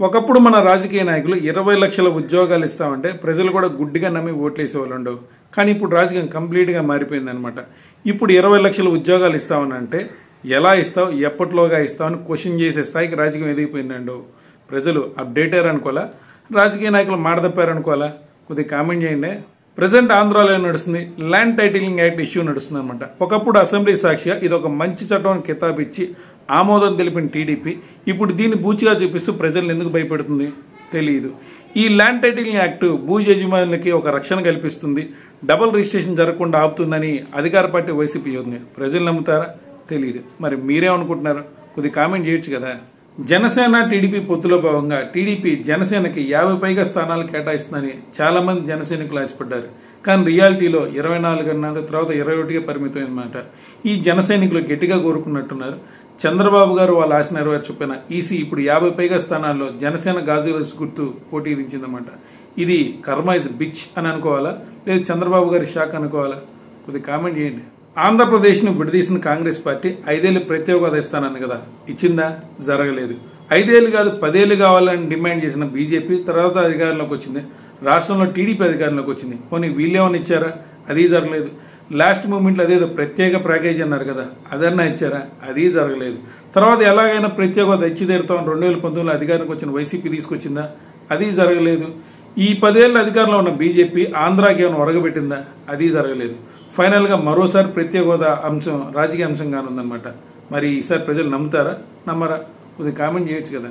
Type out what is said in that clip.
ఒకప్పుడు మన రాజకీయ నాయకులు 20 లక్షల ఉద్యోగాలు ఇస్తామంటే ప్రజలు కూడా గుడ్డిగా నమ్మి ఓట్లేసేవాళ్ళు ఉండవు. కానీ ఇప్పుడు రాజకీయం కంప్లీట్గా మారిపోయిందనమాట. ఇప్పుడు 20 లక్షల ఉద్యోగాలు ఇస్తామని అంటే ఎలా ఇస్తావు, ఎప్పటిలోగా ఇస్తామని క్వశ్చన్ చేసే స్థాయికి రాజకీయం ఎదిగిపోయిందండు. ప్రజలు అప్డేట్ అయ్యారు అనుకోవాలా, రాజకీయ నాయకులు మాట తప్పారనుకోవాలా? కొద్దిగా కామెంట్ చేయండి. ప్రజెంట్ ఆంధ్రాలో నడుస్తుంది ల్యాండ్ టైటిలింగ్ యాక్ట్ ఇష్యూ నడుస్తుంది అనమాట. ఒకప్పుడు అసెంబ్లీ సాక్షిగా ఇది ఒక మంచి చట్టం కితాబ్ ఇచ్చి ఆమోదం తెలిపిన టీడీపీ ఇప్పుడు దీన్ని బూచిగా చూపిస్తూ ప్రజలను ఎందుకు భయపెడుతుంది తెలియదు. ఈ ల్యాండ్ టైటిలింగ్ యాక్ట్ భూ యజమానులకి ఒక రక్షణ కల్పిస్తుంది, డబుల్ రిజిస్ట్రేషన్ జరగకుండా ఆపుతుందని అధికార పార్టీ వైసీపీ ఉంది. ప్రజలు నమ్ముతారా తెలియదు. మరి మీరేమనుకుంటున్నారు? కొద్దిగా కామెంట్ చేయొచ్చు కదా. జనసేన టీడీపీ పొత్తులో భాగంగా టీడీపీ జనసేనకి 50 పైగా స్థానాలు కేటాయిస్తుందని చాలా మంది జనసైనికులు ఆశపడ్డారు. కానీ రియాలిటీలో 24 అన్నారు, తర్వాత 21కే పరిమితం అనమాట. ఈ జనసైనికులు గట్టిగా కోరుకున్నట్టున్నారు. చంద్రబాబు గారు వాళ్ళ ఆశ నెరవేర్చకపోయిన ఈసీ ఇప్పుడు 50 పైగా స్థానాల్లో జనసేన గాజుల గుర్తు పోటీనిచ్చిందన్నమాట. ఇది కర్మ ఇస్ బిచ్ అని అనుకోవాలా, లేదు చంద్రబాబు గారి షాక్ అనుకోవాలా? కొద్దిగా కామెంట్ చేయండి. ఆంధ్రప్రదేశ్ను విడదీసిన కాంగ్రెస్ పార్టీ 5 ఏళ్ళు ప్రత్యేక హోదా ఇస్తానని కదా, ఇచ్చిందా? జరగలేదు. 5 ఏళ్ళు కాదు 10 ఏళ్ళు కావాలని డిమాండ్ చేసిన బీజేపీ తర్వాత అధికారంలోకి వచ్చింది. రాష్ట్రంలో టీడీపీ అధికారంలోకి వచ్చింది. పోనీ వీళ్ళేమని ఇచ్చారా? అది జరగలేదు. లాస్ట్ మూమెంట్లో అదేదో ప్రత్యేక ప్యాకేజీ అన్నారు కదా, అదన్నా ఇచ్చారా? అది జరగలేదు. తర్వాత ఎలాగైనా ప్రత్యేక హోదా ఇచ్చి తీరుతాం 2019లో అధికారానికి వచ్చిన వైసీపీ తీసుకొచ్చిందా? అది జరగలేదు. ఈ 10 ఏళ్ళ అధికారంలో ఉన్న బీజేపీ ఆంధ్రాకి ఏమైనా ఒరగబెట్టిందా? అది జరగలేదు. ఫైనల్గా మరోసారి ప్రత్యేక హోదా అంశం రాజకీయ అంశంగానుందనమాట. మరి ఈసారి ప్రజలు నమ్ముతారా నమ్మరా? కొద్దిగా కామెంట్ చేయొచ్చు కదా.